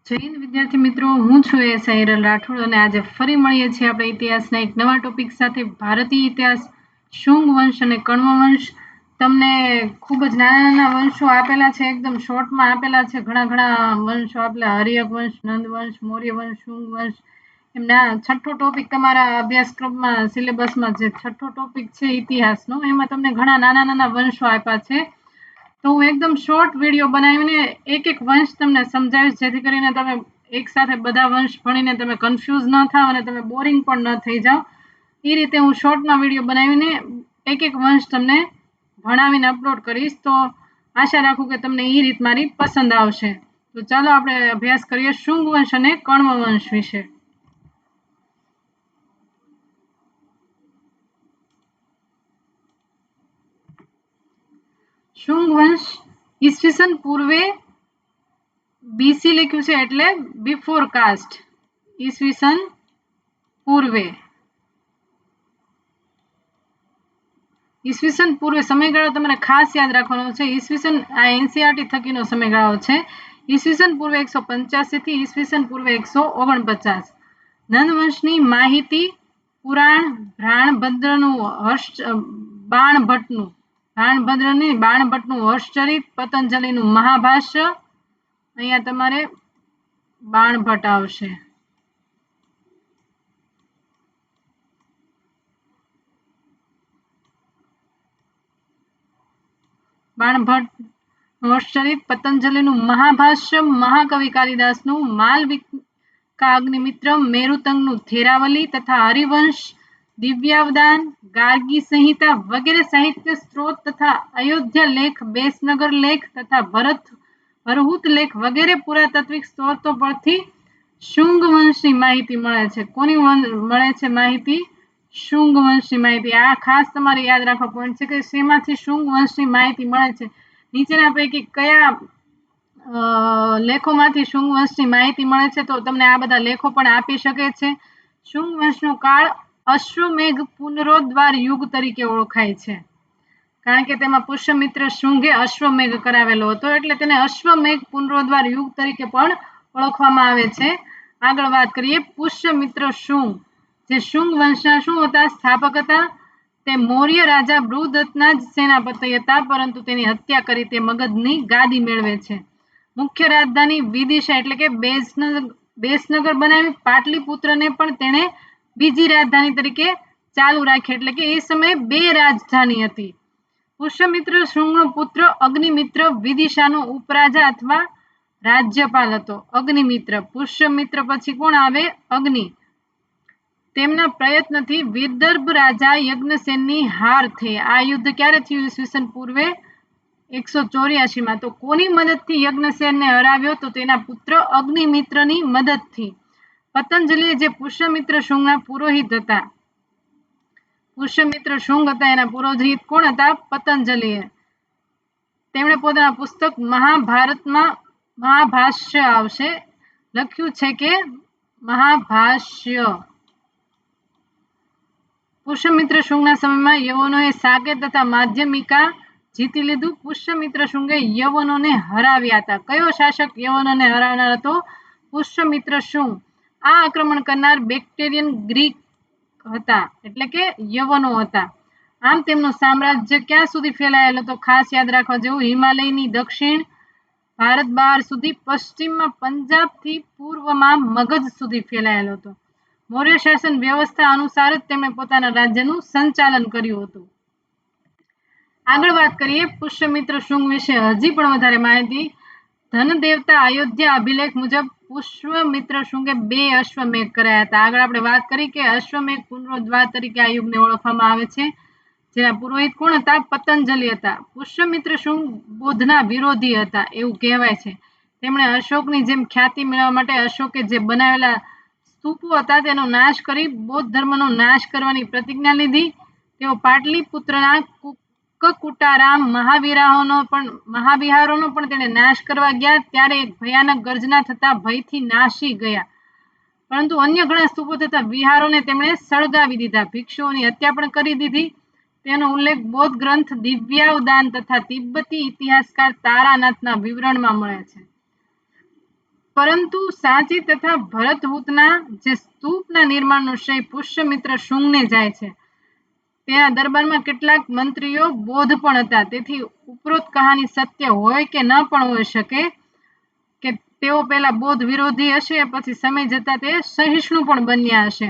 જય હિન્દ વિદ્યાર્થી મિત્રો, હું છું એસ હિરલ રાઠોડ અને આજે ફરી મળીએ છીએ આપણે ઇતિહાસના એક નવા ટોપિક સાથે. ભારતીય ઇતિહાસ, શુંગ વંશ અને કણ્વ વંશ. તમને ખૂબ જ નાના નાના વંશો આપેલા છે, એકદમ શોર્ટમાં આપેલા છે. ઘણા વંશો આપેલા: હર્યક વંશ, નંદ વંશ, મૌર્ય વંશ, શુંગ વંશ. એમના છઠ્ઠો ટોપિક તમારા અભ્યાસક્રમમાં સિલેબસમાં જે છઠ્ઠો ટોપિક છે ઇતિહાસનો, એમાં તમને ઘણા નાના નાના વંશો આપ્યા છે. તો હું એકદમ શોર્ટ વિડીયો બનાવીને એક વંશ તમને સમજાવીશ, જેથી કરીને તમે એક સાથે બધા વંશ ભણીને તમે કન્ફ્યુઝ ન થાવ અને તમે બોરિંગ પણ ન થઈ જાઓ. એ રીતે હું શોર્ટમાં વિડીયો બનાવીને એક વંશ તમને ભણાવીને અપલોડ કરીશ. તો આશા રાખું કે તમને એ રીત મારી પસંદ આવશે. તો ચાલો આપણે અભ્યાસ કરીએ શુંગ વંશ અને કણ્વ વંશ વિશે. શુંગ વંશ ઈસવીસન પૂર્વે બીસી લખ્યું છે, એટલે બિફોર કાસ્ટ. ઈસવીસન પૂર્વે સમયગાળો તમારે ખાસ યાદ રાખવાનો છે. ઈસવીસન આ એનસીઆરટી થકીનો સમયગાળો છે. ઈસવીસન પૂર્વે 185 થી ઈસવીસન પૂર્વે 149. નંદવંશની માહિતી પુરાણ બાણભદ્રનું હર્ષચરિત, પતંજલિનું મહાભાષ્ય. અહીંયા તમારે બાણભટ્ટ આવશે. બાણભટ્ટ હર્ષચરિત, પતંજલિનું મહાભાષ્ય, મહાકવિ કાલિદાસનું માલવિકા અગ્નિમિત્ર, મેરુતંગનું થેરાવલી તથા હરિવંશ, દિવ્યાવદાન, ગાર્ગી સંહિતા વગેરે સાહિત્ય સ્ત્રોત તથા અયોધ્યા લેખ, બેસનગર લેખ તથા ભરહુત લેખ વગેરે પુરાતાત્વિક સ્ત્રોતો પરથી શુંગ વંશની માહિતી મળે છે. કોની મળે છે માહિતી? શુંગ વંશની માહિતી. આ ખાસ તમારે યાદ રાખવા પોઈન્ટ છે કે શેમાંથી શુંગ વંશની માહિતી મળે છે. નીચેના પૈકી કયા લેખોમાંથી શુંગ વંશની માહિતી મળે છે? તો તમને આ બધા લેખો પણ આપી શકે છે. શુંગ વંશનો કાળ અશ્વમેઘ પુનરોદ્ધાર યુગ તરીકે ઓળખાય છે, કારણ કે તેમાં પુષ્યમિત્ર શુંગે અશ્વમેઘ કરાવેલો હતો, એટલે તેને અશ્વમેઘ પુનરોદ્ધાર યુગ તરીકે પણ ઓળખવામાં આવે છે. આગળ વાત કરીએ. પુષ્યમિત્ર શુંગ, જે શુંગ વંશના શું હતા? સ્થાપક હતા. તે મૌર્ય રાજા બૃહદત્તના જ સેનાપતિ હતા, પરંતુ તેની હત્યા કરી તે મગધની ગાદી મેળવે છે. મુખ્ય રાજધાની વિદિશા એટલે કે બેસનગર બનાવી. પાટલીપુત્રને પણ તેણે બીજી રાજધાની તરીકે ચાલુ રાખી, એટલે કે એ સમયે 2 રાજધાની હતી. પુષ્યમિત્ર શુંગનો પુત્ર અગ્નિમિત્ર વિદિશાનો ઉપરાજા અથવા રાજ્યપાલ હતો. અગ્નિમિત્ર. પુષ્યમિત્ર પછી કોણ આવે? અગ્નિ. તેમના પ્રયત્નથી વિદર્ભ રાજા યજ્ઞસેનની હાર થઈ. આ યુદ્ધ ક્યારે થયું? ઈસવીસન પૂર્વે 184. તો કોની મદદથી યજ્ઞસેનને હરાવ્યો? તો તેના પુત્ર અગ્નિમિત્રની મદદથી. પતંજલિ જે પુષ્યમિત્ર શુંગના પુરોહિત હતા, એના પુરોહિત કોણ હતા? પતંજલિ. તેમણે પોતાના પુસ્તક મહાભારતમાં મહાભાષ્ય આવશે, લખ્યું છે કે મહાભાષ્ય. પુષ્યમિત્ર શુંગના સમયમાં યવનોએ સાકેત તથા માધ્યમિકા જીતી લીધું. પુષ્યમિત્ર શુંગે યવનોને હરાવ્યા હતા. કયો શાસક યવનોને હરાવનાર હતો? પુષ્યમિત્ર શુંગ. આ આક્રમણ કરનાર બેક્ટેરિયન ગ્રીક હતા, એટલે કે યવનો હતા. આમ તેમનું સામ્રાજ્ય ક્યાં સુધી ફેલાયેલું? તો ખાસ યાદ રાખવા જેવું, હિમાલયની દક્ષિણ, ભારત બહાર સુધી, પશ્ચિમમાં પંજાબથી પૂર્વમાં મગધ સુધી ફેલાયેલો હતો. મૌર્ય શાસન વ્યવસ્થા અનુસાર જ તેમણે પોતાના રાજ્યનું સંચાલન કર્યું હતું. આગળ વાત કરીએ પુષ્યમિત્ર શુંગ વિશે હજી પણ વધારે માહિતી. ધન દેવતા અયોધ્યા અભિલેખ મુજબ પુષ્યમિત્ર શુંગે 2 અશ્વમેઘ કરાયા હતા. આગળ આપણે વાત કરી કે અશ્વમેઘ પુનરોદ્ધાર તરીકે આ યુગને ઓળખવામાં આવે છે, જેના પુરોહિત કોણ હતા? પતંજલિ હતા. પુષ્યમિત્ર શુંગ બૌદ્ધના વિરોધી હતા એવું કહેવાય છે. તેમણે અશોકની જેમ ખ્યાતિ મેળવવા માટે અશોકે જે બનાવેલા સ્તૂપો હતા તેનો નાશ કરી બૌદ્ધ ધર્મનો નાશ કરવાની પ્રતિજ્ઞા લીધી. તેઓ પાટલીપુત્રના કુક્કુટારામ મહાવિહારોનો પણ તેને નાશ કરવા ગયા. ત્યારે એક ભયાનક ગર્જના થતા ભયથી નાસી ગયા, પરંતુ અન્ય ઘણા સ્તૂપો તથા વિહારોને તેમણે સળગાવી દીધા. ભિક્ષુઓની હત્યા પણ કરી દીધી. તેનો ઉલ્લેખ બૌદ્ધ ગ્રંથ દિવ્યાવદાન તથા તિબ્બતી ઇતિહાસકાર તારાનાથના વિવરણમાં મળે છે. પરંતુ સાંચી તથા ભરતહૂતના જે સ્તૂપના નિર્માણનું શ્રેય પુષ્યમિત્ર શુંગને જાય છે. તેના દરબારમાં કેટલાક મંત્રીઓ બોધ પણ હતા, તેથી ઉપરોક્ત કહાની સત્ય હોય કે ન પણ હોઈ શકે, કે તેઓ પહેલા બોધ વિરોધી હશે, પછી સમય જતા તે સહિષ્ણુ પણ બન્યા હશે.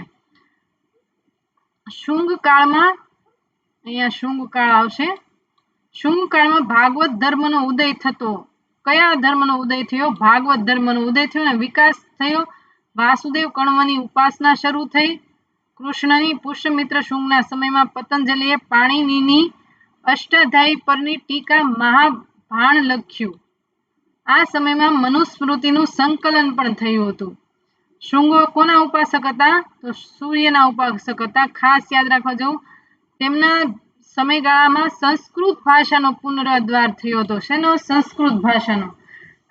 શુંગ કાળમાં, અહીંયા શુંગ કાળ આવશે, શુંગ કાળમાં ભાગવત ધર્મનો ઉદય થતો. કયા ધર્મનો ઉદય થયો? ભાગવત ધર્મનો ઉદય થયો અને વિકાસ થયો. વાસુદેવ કણવની ઉપાસના શરૂ થઈ. કૃષ્ણની પુષ્યમિત્ર શુંગના સમયમાં પતંજલિએ પાણિનિની અષ્ટાધ્યાયી પરની ટીકા મહાભાણ લખ્યું. આ સમયમાં મનુસ્મૃતિનું સંકલન પણ થયું હતું. શુંગો કોના ઉપાસક હતા? તો સૂર્યના ઉપાસક હતા. ખાસ યાદ રાખવા જેવું, તેમના સમયગાળામાં સંસ્કૃત ભાષાનો પુનરુદ્ધાર થયો હતો. શેનો? સંસ્કૃત ભાષાનો.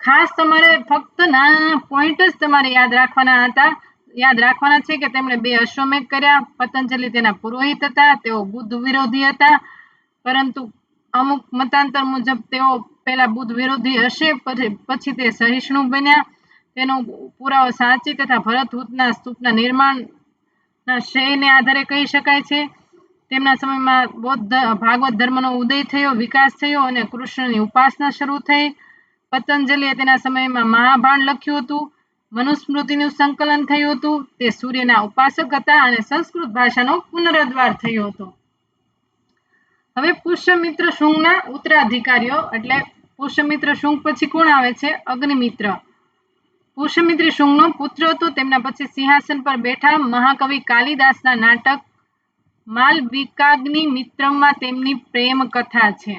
ખાસ તમારે ફક્ત નાના પોઈન્ટ જ તમારે યાદ રાખવાના છે કે તેમણે 2 અશ્વમેઘ કર્યા. પતંજલિ તેના પુરોહિત હતા. તેઓ બુદ્ધ વિરોધી હતા, પરંતુ અમુક મતાંતર મુજબ તેઓ પહેલા બુદ્ધ વિરોધી હશે, પછી તે સહિષ્ણુ બન્યા. તેનો પુરાવો સાંચી તથા ભરતહૂતના સ્તૂપના નિર્માણના શ્રેયને આધારે કહી શકાય છે. તેમના સમયમાં ભાગવત ધર્મનો ઉદય થયો, વિકાસ થયો અને કૃષ્ણની ઉપાસના શરૂ થઈ. પતંજલિએ તેના સમયમાં મહાભાણ લખ્યું હતું. મનુસ્મૃતિનું સંકલન થયું હતું. તે સૂર્યના ઉપાસક હતા અને સંસ્કૃત ભાષાનો પુનરુદ્ધાર થયો હતો. હવે પુષ્યમિત્ર શુંગના ઉત્તરાધિકારીઓ, એટલે પુષ્યમિત્ર શુંગ પછી કોણ આવે છે? અગ્નિમિત્ર. પુષ્યમિત્ર શુંગનો પુત્ર હતો. તેમના પછી સિંહાસન પર બેઠા મહાકવિ કાલિદાસના નાટક માલવિકાગ્નિમિત્રમાં તેમની પ્રેમ કથા છે.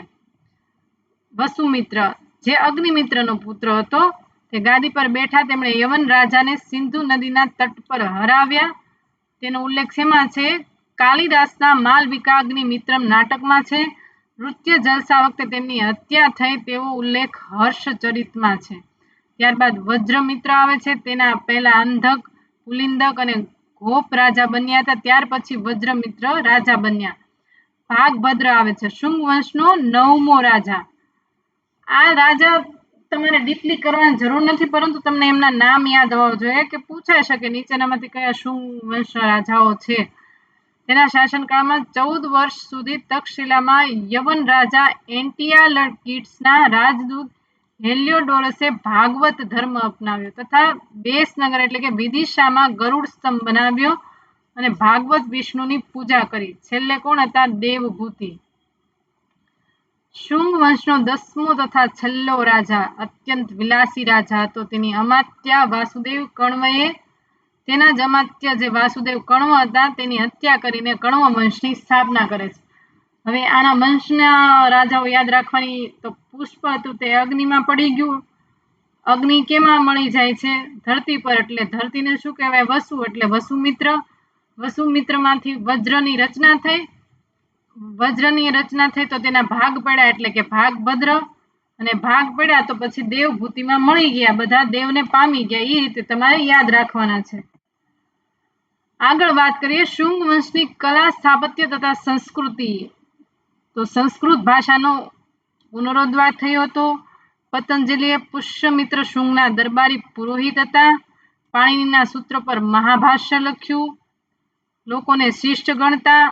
વસુમિત્ર, જે અગ્નિમિત્રનો પુત્ર હતો, તે ગાદી પર બેઠા. તેમણે યવન રાજાને સિંધુ નદીના તટ પર હરાવ્યા. તેનો ઉલ્લેખ શેમાં છે? કાલિદાસના માલવિકાગ્નિમિત્રમ નાટકમાં છે. નૃત્ય જલસા વખતે તેમની હત્યા થઈ તેવો ઉલ્લેખ હર્ષચરિતમાં છે. ત્યારબાદ વજ્રમિત્ર આવે છે. તેના પહેલા અંધક, પુલિંદક અને ગોપ રાજા બન્યા હતા. ત્યાર પછી વજ્રમિત્ર રાજા બન્યા. ભાગભદ્ર આવે છે, શુંગ વંશનો 9મો રાજા. આ રાજા તમારે ડીપલી કરવાની જરૂર નથી, પરંતુ તમને એમના નામ યાદ હોવા જોઈએ, કે પૂછાઈ શકે નીચેનામાંથી કયા શુંગ વંશના રાજાઓ છે. તેના શાસનકાળમાં 14 વર્ષ સુધી તક્ષશિલામાં યવન રાજા એન્ટિયાલકીડ્સના રાજદૂત હેલિયોડોરસે ભાગવત ધર્મ અપનાવ્યો તથા બેસનગર એટલે કે વિદિશામાં ગરુડ સ્તંભ બનાવ્યો અને ભાગવત વિષ્ણુની પૂજા કરી. છેલ્લે કોણ હતા? દેવભૂતિ. શુંગ વંશનો 10મો તથા છેલ્લો રાજા અત્યંત વિલાસી રાજા હતો. તેની અમાત્યા વાસુદેવ કણવએ તેના જ અમાત્ય જે વાસુદેવ કણવ હતા તેની હત્યા કરીને કણવ વંશની સ્થાપના કરે છે. હવે આના વંશના રાજાઓ યાદ રાખવાની, તો પુષ્પ હતું તે અગ્નિમાં પડી ગયું. અગ્નિ કેમાં મળી જાય છે? ધરતી પર. એટલે ધરતીને શું કહેવાય? વસુ, એટલે વસુમિત્ર. વસુમિત્રમાંથી વજ્રની રચના થઈ. વજ્રની રચના થઈ તો તેના ભાગ પડ્યા, એટલે કે ભાગભદ્ર. અને ભાગ પડ્યા તો પછી દેવભૂતિમાં મળી ગયા, બધા દેવને પામી ગયા. એ રીતે તમારે યાદ રાખવાના છે. આગળ વાત કરીએ શુંગ વંશની કલા, સ્થાપત્ય તથા સંસ્કૃતિ. તો સંસ્કૃત ભાષાનો પુનરુદ્ધાર થયો હતો. પતંજલિએ પુષ્યમિત્ર શુંગના દરબારી પુરોહિત હતા. પાણિનિના સૂત્ર પર મહાભાષ્ય લખ્યું. લોકોને શિષ્ટ ગણતા.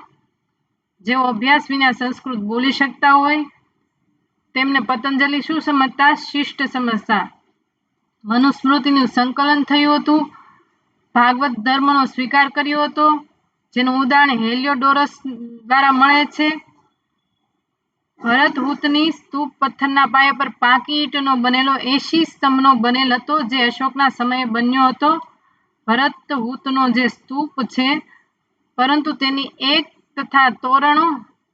જેઓ અભ્યાસ વિના સંસ્કૃત બોલી શકતા હોય તેમને પતંજલિ શું સમજતા? શિષ્ટ સમજતા. મનુસ્મૃતિનું સંકલન થયું હતું. ભાગવત ધર્મનો સ્વીકાર કર્યો હતો, જેનું ઉદાહરણ હેલિયોડોરસ દ્વારા મળે છે. ભરતહૂતની સ્તૂપ પથ્થરના પાયા પર પાકી ઈંટનો બનેલો 80 સ્તંભનો બનેલ હતો, જે અશોકના સમયે બન્યો હતો. ભરતહૂતનો જે સ્તૂપ છે, પરંતુ તેની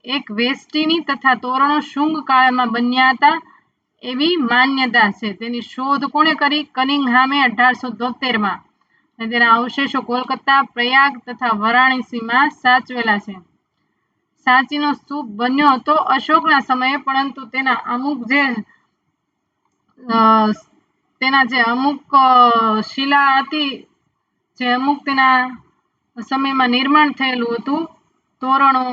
એક વેષ્ટીની તથા તોરણો શુંગ કાળમાં બન્યા હતા એવી માન્યતા છે. તેની શોધ કોણે કરી? કનિંઘહામે 1873માં. અને તેના અવશેષો કોલકાતા, પ્રયાગ તથા વારાણસીમાં સાચવેલા છે. સાંચીનો સ્તૂપ બન્યો હતો અશોકના સમયે, પરંતુ તેના જે અમુક શિલા હતી, જે અમુક તેના સમયમાં નિર્માણ થયેલું હતું, તોરણો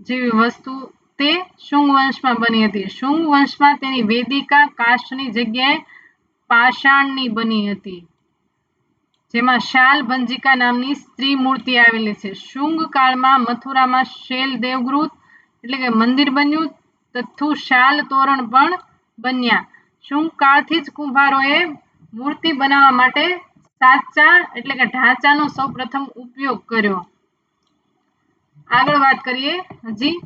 જેવી વસ્તુ, તે શુંગ વંશમાં બની હતી. શુંગ વંશમાં તેની વેદિકા કાષ્ઠની જગ્યાએ પાષાણની બની હતી. જેમાં શાલ ભંજિકા નામની સ્ત્રી મૂર્તિ આવેલી છે. શુંગ કાળમાં મથુરામાં શૈલ દેવગૃત એટલે કે મંદિર બન્યું તથા શાલ તોરણ પણ બન્યા. શુંગ કાળથી જ કુંભારોએ મૂર્તિ બનાવવા માટે સાચા એટલે કે ઢાંચાનો સૌ પ્રથમ ઉપયોગ કર્યો. આગળ વાત કરીએ હજી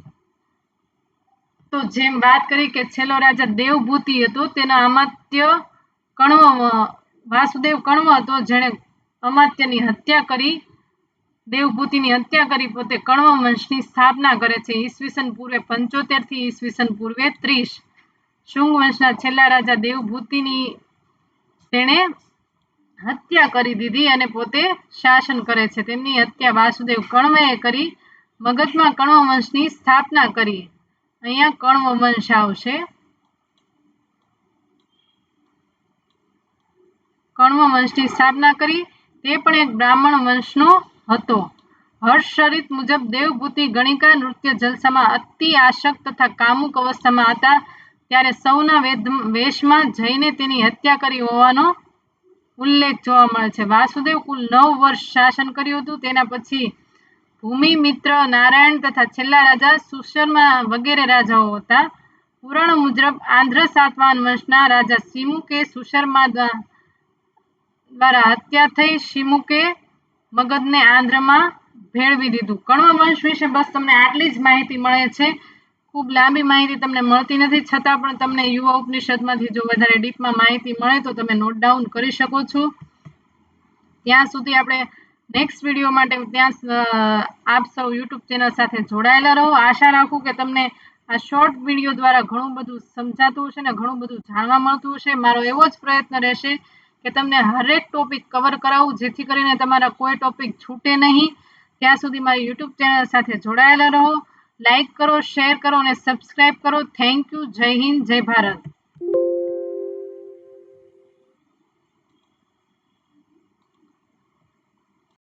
તો જેમ વાત કરી કે છેલ્લો રાજા દેવભૂતિ હતો, તેના અમાત્ય કણવ વાસુદેવ કણવ હતો, જેણે અમાત્યની હત્યા કરી દેવભૂતિની હત્યા કરી પોતે કણવ વંશની સ્થાપના કરે છે. ઈસવીસન પૂર્વે 75 થી ઈસવીસન પૂર્વે 30. શુંગ વંશના છેલ્લા રાજા દેવભૂતિની તેણે હત્યા કરી દીધી અને પોતે શાસન કરે છે. તેમની હત્યા વાસુદેવ કણવે કરી મગધમાં કણવ વંશની સ્થાપના કરી. અહીંયા કણવ વંશ આવશે. કણવ વંશની સ્થાપના કરી. તે પણ એક બ્રાહ્મણ વંશનો હતો. હર્ષચરિત મુજબ દેવભૂતિ ગણિકા નૃત્ય જલસામાં અતિ આસક્ત તથા કામુક અવસ્થામાં હતા ત્યારે સૌના વેશમાં જઈને તેની હત્યા કરી હોવાનો ઉલ્લેખ જોવા મળે છે. વાસુદેવ કુલ 9 વર્ષ શાસન કર્યું હતું. તેના પછી ભૂમિમિત્ર, નારાયણ તથા છેલ્લા રાજા સુશર્મા વગેરે રાજાઓ હતા. પુરાણ મુજબ આંધ્ર સાતવાહન વંશના રાજા શિમુકે સુશર્મા દ્વારા હત્યા થઈ. શિમુકે મગધને આંધ્રમાં ભેળવી દીધું. કણવ વંશ વિશે બસ તમને આટલી જ માહિતી મળે છે. ખૂબ લાંબી માહિતી તમને મળતી નથી, છતાં પણ તમને યુવા ઉપનિષદમાંથી જો વધારે ડીપમાં માહિતી મળે તો તમે નોટ ડાઉન કરી શકો છો. ત્યાં સુધી આપણે નેક્સ્ટ વિડીયો માટે આપ સૌ યુટ્યુબ ચેનલ સાથે જોડાયેલા રહો. આશા રાખું કે તમને આ શોર્ટ વિડીયો દ્વારા ઘણું બધું સમજાતું હશે ને ઘણું બધું જાણવા મળતું હશે. મારો એવો જ પ્રયત્ન રહેશે કે તમને હરેક ટોપિક કવર કરાવું, જેથી કરીને તમારા કોઈ ટોપિક છૂટે નહીં. ત્યાં સુધી મારી યુટ્યુબ ચેનલ સાથે જોડાયેલા રહો. લાઈક કરો, શેર કરો અને સબસ્ક્રાઈબ કરો. Thank you. જય હિન્દ, જય ભારત.